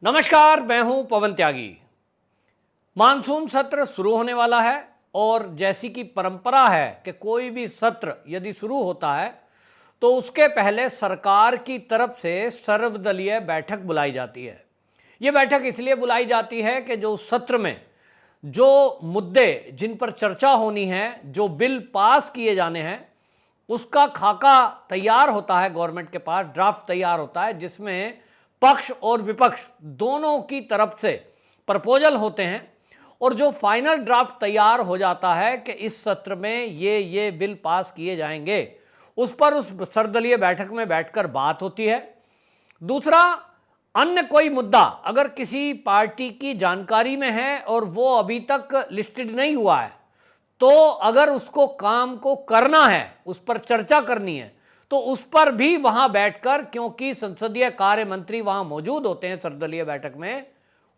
नमस्कार, मैं हूं पवन त्यागी। मानसून सत्र शुरू होने वाला है और जैसी कि परंपरा है कि कोई भी सत्र यदि शुरू होता है तो उसके पहले सरकार की तरफ से सर्वदलीय बैठक बुलाई जाती है। ये बैठक इसलिए बुलाई जाती है कि जो सत्र में जो मुद्दे जिन पर चर्चा होनी है, जो बिल पास किए जाने हैं, उसका खाका तैयार होता है, गवर्नमेंट के पास ड्राफ्ट तैयार होता है जिसमें पक्ष और विपक्ष दोनों की तरफ से प्रपोजल होते हैं और जो फाइनल ड्राफ्ट तैयार हो जाता है कि इस सत्र में ये बिल पास किए जाएंगे, उस पर उस सर्वदलीय बैठक में बैठकर बात होती है। दूसरा, अन्य कोई मुद्दा अगर किसी पार्टी की जानकारी में है और वो अभी तक लिस्टेड नहीं हुआ है, तो अगर उसको काम को करना है, उस पर चर्चा करनी है, तो उस पर भी वहां बैठकर, क्योंकि संसदीय कार्य मंत्री वहां मौजूद होते हैं सर्वदलीय बैठक में,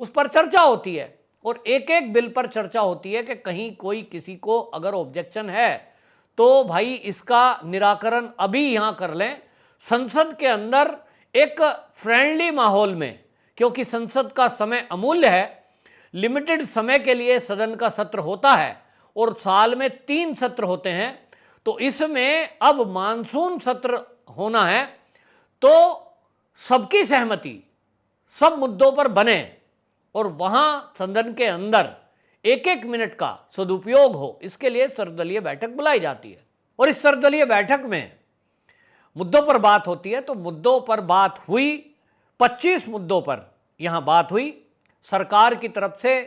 उस पर चर्चा होती है और एक एक बिल पर चर्चा होती है कि कहीं कोई किसी को अगर ऑब्जेक्शन है तो भाई इसका निराकरण अभी यहां कर लें। संसद के अंदर एक फ्रेंडली माहौल में, क्योंकि संसद का समय अमूल्य है, लिमिटेड समय के लिए सदन का सत्र होता है और साल में 3 सत्र होते हैं, तो इसमें अब मानसून सत्र होना है तो सबकी सहमति सब मुद्दों पर बने और वहां सदन के अंदर एक एक मिनट का सदुपयोग हो, इसके लिए सर्वदलीय बैठक बुलाई जाती है। और इस सर्वदलीय बैठक में मुद्दों पर बात होती है। तो मुद्दों पर बात हुई, 25 मुद्दों पर यहां बात हुई। सरकार की तरफ से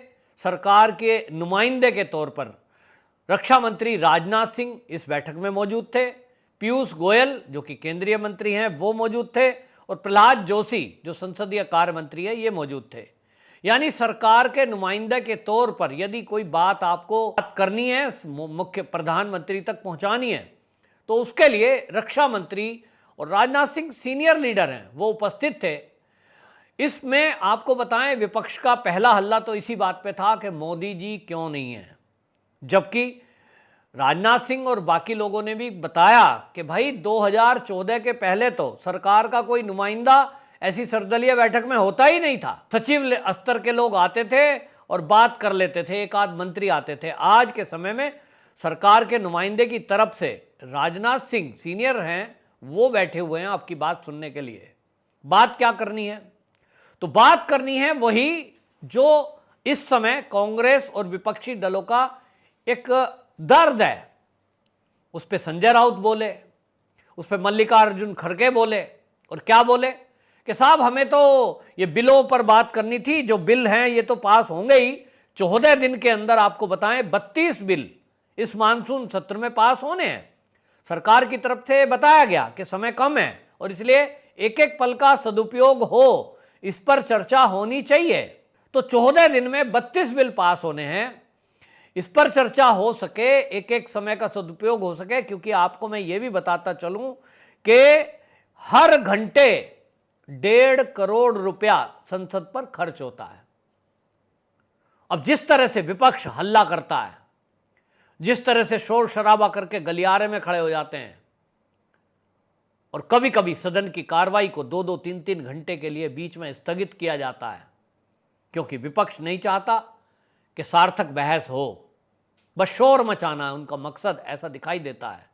सरकार के नुमाइंदे के तौर पर रक्षा मंत्री राजनाथ सिंह इस बैठक में मौजूद थे, पीयूष गोयल जो कि केंद्रीय मंत्री हैं वो मौजूद थे और प्रहलाद जोशी जो संसदीय कार्य मंत्री है ये मौजूद थे। यानी सरकार के नुमाइंदे के तौर पर यदि कोई बात आपको बात करनी है, मुख्य प्रधानमंत्री तक पहुंचानी है, तो उसके लिए रक्षा मंत्री और राजनाथ सिंह सीनियर लीडर हैं, वो उपस्थित थे। इसमें आपको बताएं, विपक्ष का पहला हल्ला तो इसी बात पे था कि मोदी जी क्यों नहीं है, जबकि राजनाथ सिंह और बाकी लोगों ने भी बताया कि भाई 2014 के पहले तो सरकार का कोई नुमाइंदा ऐसी सर्वदलीय बैठक में होता ही नहीं था। सचिव स्तर के लोग आते थे और बात कर लेते थे, एक आध मंत्री आते थे। आज के समय में सरकार के नुमाइंदे की तरफ से राजनाथ सिंह सीनियर हैं, वो बैठे हुए हैं आपकी बात सुनने के लिए। बात क्या करनी है? तो बात करनी है वही जो इस समय कांग्रेस और विपक्षी दलों का एक दर्द है। उस पे संजय राउत बोले, उस पे मल्लिकार्जुन खड़गे बोले और क्या बोले कि साहब हमें तो ये बिलों पर बात करनी थी, जो बिल हैं ये तो पास होंगे ही। 14 दिन के अंदर आपको बताएं 32 बिल इस मानसून सत्र में पास होने हैं। सरकार की तरफ से बताया गया कि समय कम है और इसलिए एक एक पल का सदुपयोग हो, इस पर चर्चा होनी चाहिए। तो 14 दिन में 32 बिल पास होने हैं, इस पर चर्चा हो सके, एक एक समय का सदुपयोग हो सके। क्योंकि आपको मैं ये भी बताता चलूं कि हर घंटे 1.5 करोड़ रुपया संसद पर खर्च होता है। अब जिस तरह से विपक्ष हल्ला करता है, जिस तरह से शोर शराबा करके गलियारे में खड़े हो जाते हैं और कभी कभी सदन की कार्रवाई को 2-2, 3-3 घंटे के लिए बीच में स्थगित किया जाता है, क्योंकि विपक्ष नहीं चाहता कि सार्थक बहस हो, बस शोर मचाना है उनका मकसद, ऐसा दिखाई देता है।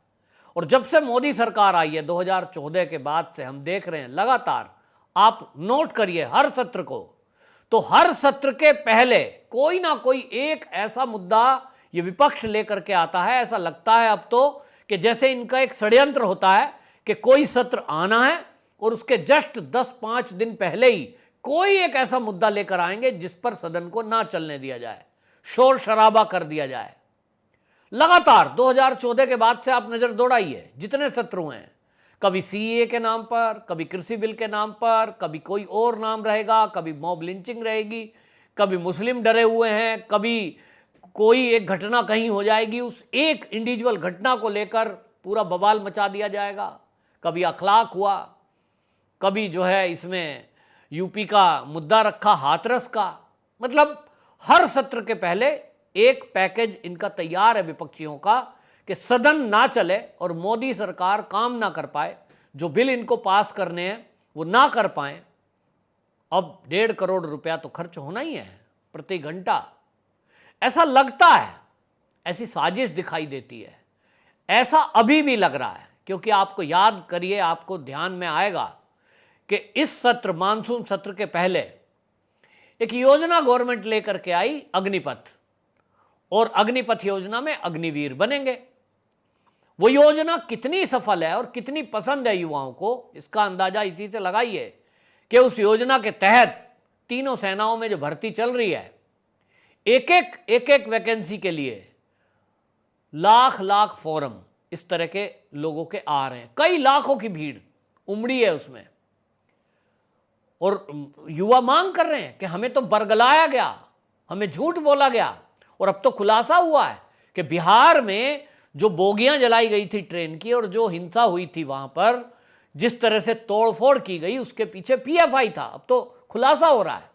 और जब से मोदी सरकार आई है 2014 के बाद से हम देख रहे हैं लगातार, आप नोट करिए हर सत्र को, तो हर सत्र के पहले कोई ना कोई एक ऐसा मुद्दा ये विपक्ष लेकर के आता है। ऐसा लगता है अब तो कि जैसे इनका एक षड्यंत्र होता है कि कोई सत्र आना है और उसके जस्ट 10-5 दिन पहले ही कोई एक ऐसा मुद्दा लेकर आएंगे जिस पर सदन को ना चलने दिया जाए, शोर शराबा कर दिया जाए। लगातार 2014 के बाद से आप नजर दौड़ाइए, जितने सत्र हुए हैं, कभी सीए के नाम पर, कभी कृषि बिल के नाम पर, कभी कोई और नाम रहेगा, कभी मॉब लिंचिंग रहेगी, कभी मुस्लिम डरे हुए हैं, कभी कोई एक घटना कहीं हो जाएगी, उस एक इंडिविजुअल घटना को लेकर पूरा बवाल मचा दिया जाएगा, कभी अखलाक हुआ, कभी जो है इसमें यूपी का मुद्दा रखा हाथरस का। मतलब हर सत्र के पहले एक पैकेज इनका तैयार है विपक्षियों का कि सदन ना चले और मोदी सरकार काम ना कर पाए, जो बिल इनको पास करने हैं वो ना कर पाए, अब 1.5 करोड़ रुपया तो खर्च होना ही है प्रति घंटा। ऐसा लगता है, ऐसी साजिश दिखाई देती है, ऐसा अभी भी लग रहा है, क्योंकि आपको याद करिए, आपको ध्यान में आएगा कि इस सत्र, मानसून सत्र के पहले एक योजना गवर्नमेंट लेकर के आई, अग्निपथ, और अग्निपथ योजना में अग्निवीर बनेंगे। वो योजना कितनी सफल है और कितनी पसंद है युवाओं को, इसका अंदाजा इसी से लगाइए कि उस योजना के तहत तीनों सेनाओं में जो भर्ती चल रही है, एक एक वैकेंसी के लिए लाख लाख फॉर्म इस तरह के लोगों के आ रहे हैं, कई लाखों की भीड़ उमड़ी है उसमें, और युवा मांग कर रहे हैं कि हमें तो बरगलाया गया, हमें झूठ बोला गया। और अब तो खुलासा हुआ है कि बिहार में जो बोगियां जलाई गई थी ट्रेन की और जो हिंसा हुई थी वहां पर, जिस तरह से तोड़फोड़ की गई, उसके पीछे पीएफआई था। अब तो खुलासा हो रहा है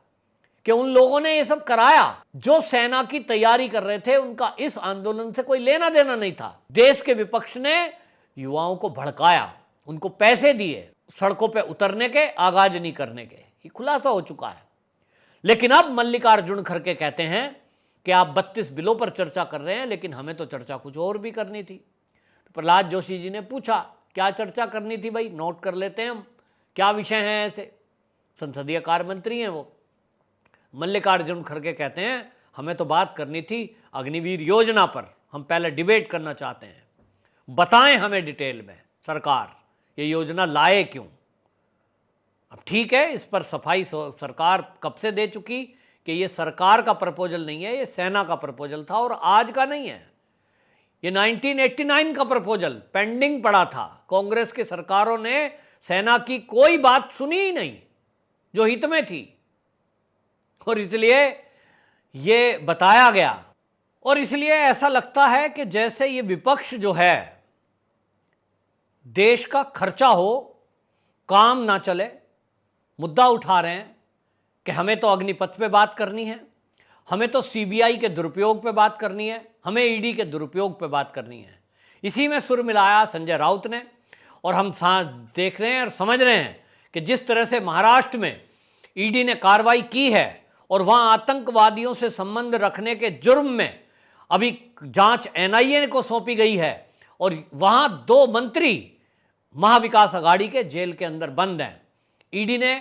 कि उन लोगों ने ये सब कराया। जो सेना की तैयारी कर रहे थे, उनका इस आंदोलन से कोई लेना देना नहीं था। देश के विपक्ष ने युवाओं को भड़काया, उनको पैसे दिए सड़कों पे उतरने के, आगाजनी करने के। ये खुलासा हो चुका है। लेकिन अब मल्लिकार्जुन खड़गे कहते हैं कि आप 32 बिलों पर चर्चा कर रहे हैं, लेकिन हमें तो चर्चा कुछ और भी करनी थी। तो प्रहलाद जोशी जी ने पूछा, क्या चर्चा करनी थी भाई, नोट कर लेते हैं हम, क्या विषय हैं ऐसे। संसदीय कार्य मंत्री हैं वो। मल्लिकार्जुन खड़गे कहते हैं, हमें तो बात करनी थी अग्निवीर योजना पर, हम पहले डिबेट करना चाहते हैं, बताएं हमें डिटेल में सरकार ये योजना लाए क्यों। अब ठीक है, इस पर सफाई सरकार कब से दे चुकी कि ये सरकार का प्रपोजल नहीं है, ये सेना का प्रपोजल था, और आज का नहीं है। ये 1989 का प्रपोजल पेंडिंग पड़ा था। कांग्रेस की सरकारों ने सेना की कोई बात सुनी ही नहीं जो हित में थी, और इसलिए ये बताया गया। और इसलिए ऐसा लगता है कि जैसे ये विपक्ष जो है, देश का खर्चा हो, काम ना चले, मुद्दा उठा रहे हैं कि हमें तो अग्निपथ पे बात करनी है, हमें तो सीबीआई के दुरुपयोग पे बात करनी है, हमें ईडी के दुरुपयोग पे बात करनी है। इसी में सुर मिलाया संजय राउत ने। और हम देख रहे हैं और समझ रहे हैं कि जिस तरह से महाराष्ट्र में ईडी ने कार्रवाई की है और वहां आतंकवादियों से संबंध रखने के जुर्म में अभी जांच एनआईए को सौंपी गई है, और वहां 2 मंत्री महाविकास अघाड़ी के जेल के अंदर बंद हैं। ईडी ने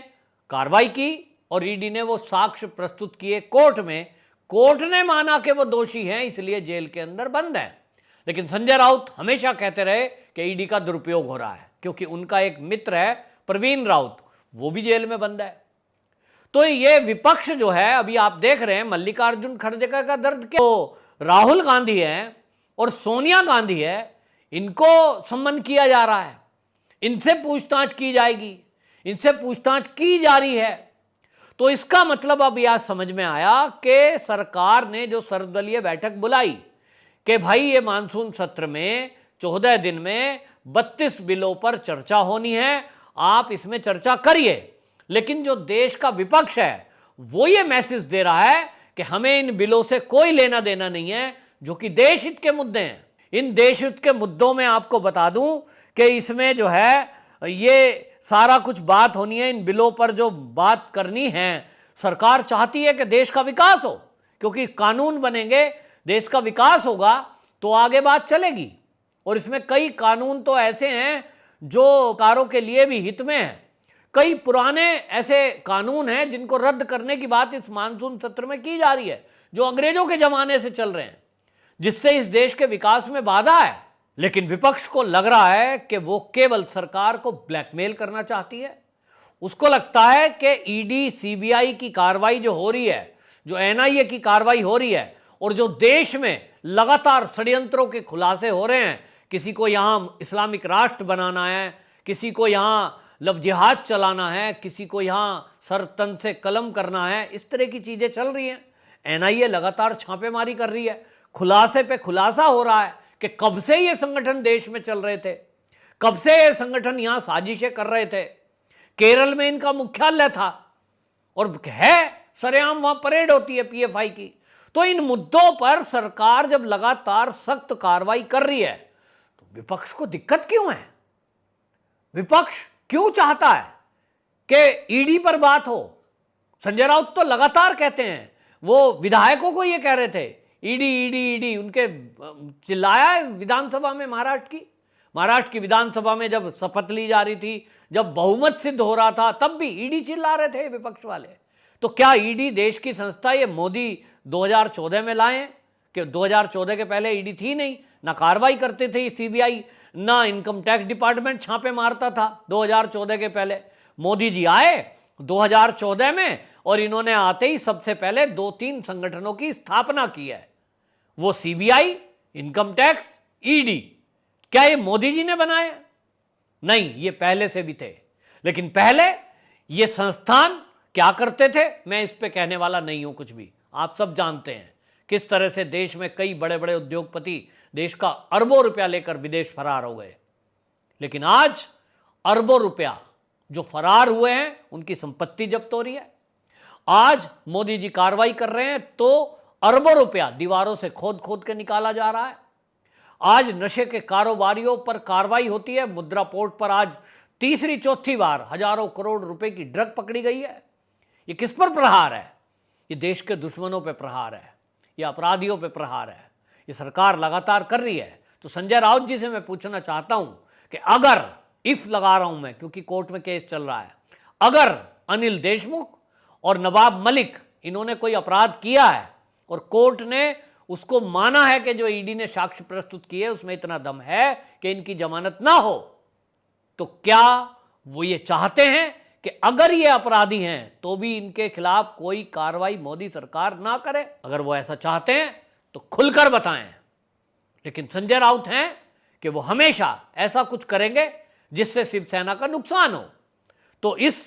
कार्रवाई की और ईडी ने वो साक्ष्य प्रस्तुत किए कोर्ट में, कोर्ट ने माना कि वो दोषी हैं, इसलिए जेल के अंदर बंद है। लेकिन संजय राउत हमेशा कहते रहे कि ईडी का दुरुपयोग हो रहा है, क्योंकि उनका एक मित्र है प्रवीण राउत, वो भी जेल में बंद है। तो ये विपक्ष जो है, अभी आप देख रहे हैं मल्लिकार्जुन खड़गे का दर्द क्या, तो राहुल गांधी है और सोनिया गांधी है, इनको सम्मन किया जा रहा है, इनसे पूछताछ की जाएगी, इनसे पूछताछ की जा रही है। तो इसका मतलब अब यह समझ में आया कि सरकार ने जो सर्वदलीय बैठक बुलाई कि भाई ये मानसून सत्र में 14 दिन में 32 बिलों पर चर्चा होनी है, आप इसमें चर्चा करिए। लेकिन जो देश का विपक्ष है वो ये मैसेज दे रहा है कि हमें इन बिलों से कोई लेना देना नहीं है, जो कि देश हित के मुद्दे हैं। इन देश हित के मुद्दों में आपको बता दूं कि इसमें जो है ये सारा कुछ बात होनी है। इन बिलों पर जो बात करनी है, सरकार चाहती है कि देश का विकास हो, क्योंकि कानून बनेंगे, देश का विकास होगा तो आगे बात चलेगी। और इसमें कई कानून तो ऐसे हैं जो कारों के लिए भी हित में है। कई पुराने ऐसे कानून हैं जिनको रद्द करने की बात इस मानसून सत्र में की जा रही है, जो अंग्रेजों के जमाने से चल रहे हैं, जिससे इस देश के विकास में बाधा है। लेकिन विपक्ष को लग रहा है कि वो केवल सरकार को ब्लैकमेल करना चाहती है। उसको लगता है कि ईडी सीबीआई की कार्रवाई जो हो रही है, जो एनआईए की कार्रवाई हो रही है, और जो देश में लगातार षड्यंत्रों के खुलासे हो रहे हैं, किसी को यहां इस्लामिक राष्ट्र बनाना है, किसी को यहां लव जिहाद चलाना है, किसी को यहां सर तन से कलम करना है, इस तरह की चीजें चल रही हैं। एनआईए लगातार छापेमारी कर रही है, खुलासे पे खुलासा हो रहा है कि कब से ये संगठन देश में चल रहे थे, कब से ये संगठन यहां साजिशें कर रहे थे। केरल में इनका मुख्यालय था और है सरेआम वहां परेड होती है पीएफआई की। तो इन मुद्दों पर सरकार जब लगातार सख्त कार्रवाई कर रही है तो विपक्ष को दिक्कत क्यों है? विपक्ष क्यों चाहता है कि ईडी पर बात हो, संजय राउत तो लगातार कहते हैं, वो विधायकों को ये कह रहे थे ईडी ईडी ईडी, उनके चिल्लाया विधानसभा में, महाराष्ट्र की विधानसभा में जब शपथ ली जा रही थी, जब बहुमत सिद्ध हो रहा था, तब भी ईडी चिल्ला रहे थे विपक्ष वाले। तो क्या ईडी देश की संस्था ये मोदी 2014 में लाए हैं? कि 2014 के पहले ईडी थी नहीं, ना कार्रवाई करते थे सीबीआई, ना इनकम टैक्स डिपार्टमेंट छापे मारता था 2014 के पहले। मोदी जी आए 2014 में और इन्होंने आते ही सबसे पहले 2-3 संगठनों की स्थापना की है, वो सीबीआई, इनकम टैक्स, ईडी। क्या ये मोदी जी ने बनाए? नहीं, ये पहले से भी थे। लेकिन पहले ये संस्थान क्या करते थे, मैं इस पे कहने वाला नहीं हूं कुछ भी। आप सब जानते हैं किस तरह से देश में कई बड़े बड़े उद्योगपति देश का अरबों रुपया लेकर विदेश फरार हो गए। लेकिन आज अरबों रुपया जो फरार हुए हैं उनकी संपत्ति जब्त हो रही है। आज मोदी जी कार्रवाई कर रहे हैं तो अरबों रुपया दीवारों से खोद खोद के निकाला जा रहा है। आज नशे के कारोबारियों पर कार्रवाई होती है। मुद्रा पोर्ट पर आज तीसरी चौथी बार हजारों करोड़ रुपए की ड्रग पकड़ी गई है। ये किस पर प्रहार है? ये देश के दुश्मनों पे प्रहार है, ये अपराधियों पे प्रहार है। ये सरकार लगातार कर रही है। तो संजय राउत जी से मैं पूछना चाहता हूं कि अगर इफ लगा रहा हूं मैं, क्योंकि कोर्ट में केस चल रहा है, अगर अनिल देशमुख और नवाब मलिक इन्होंने कोई अपराध किया है और कोर्ट ने उसको माना है कि जो ईडी ने साक्ष्य प्रस्तुत किए उसमें इतना दम है कि इनकी जमानत ना हो, तो क्या वो ये चाहते हैं कि अगर ये अपराधी हैं तो भी इनके खिलाफ कोई कार्रवाई मोदी सरकार ना करे? अगर वो ऐसा चाहते हैं तो खुलकर बताएं। लेकिन संजय राउत हैं कि वो हमेशा ऐसा कुछ करेंगे जिससे शिवसेना का नुकसान हो। तो इस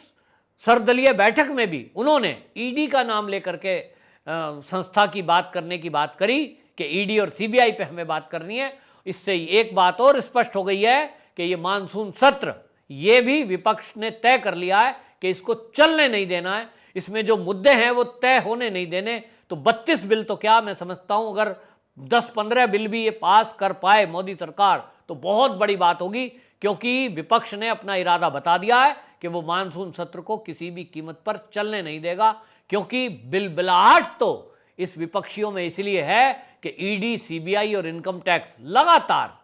सर्वदलीय बैठक में भी उन्होंने ईडी का नाम लेकर के संस्था की बात करने की बात करी कि ईडी और सीबीआई पे हमें बात करनी है। इससे एक बात और स्पष्ट हो गई है कि ये मानसून सत्र, ये भी विपक्ष ने तय कर लिया है कि इसको चलने नहीं देना है। इसमें जो मुद्दे हैं वो तय होने नहीं देने। तो 32 बिल तो क्या, मैं समझता हूं अगर 10-15 बिल भी ये पास कर पाए मोदी सरकार तो बहुत बड़ी बात होगी, क्योंकि विपक्ष ने अपना इरादा बता दिया है कि वो मानसून सत्र को किसी भी कीमत पर चलने नहीं देगा। क्योंकि बिलबिलाहट तो इस विपक्षियों में इसलिए है कि ईडी, सीबीआई और इनकम टैक्स लगातार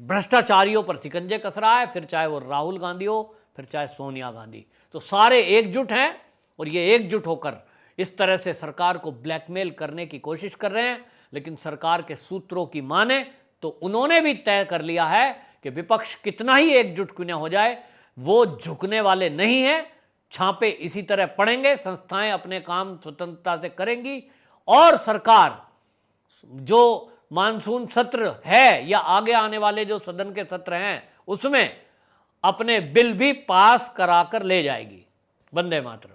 भ्रष्टाचारियों पर शिकंजे कस रहा है, फिर चाहे वो राहुल गांधी हो, फिर चाहे सोनिया गांधी। तो सारे एकजुट हैं और ये एकजुट होकर इस तरह से सरकार को ब्लैकमेल करने की कोशिश कर रहे हैं। लेकिन सरकार के सूत्रों की माने तो उन्होंने भी तय कर लिया है कि विपक्ष कितना ही एकजुट क्यों न हो जाए, वो झुकने वाले नहीं हैं। छापे इसी तरह पड़ेंगे, संस्थाएं अपने काम स्वतंत्रता से करेंगी और सरकार जो मानसून सत्र है या आगे आने वाले जो सदन के सत्र हैं उसमें अपने बिल भी पास कराकर ले जाएगी। वंदे मातरम।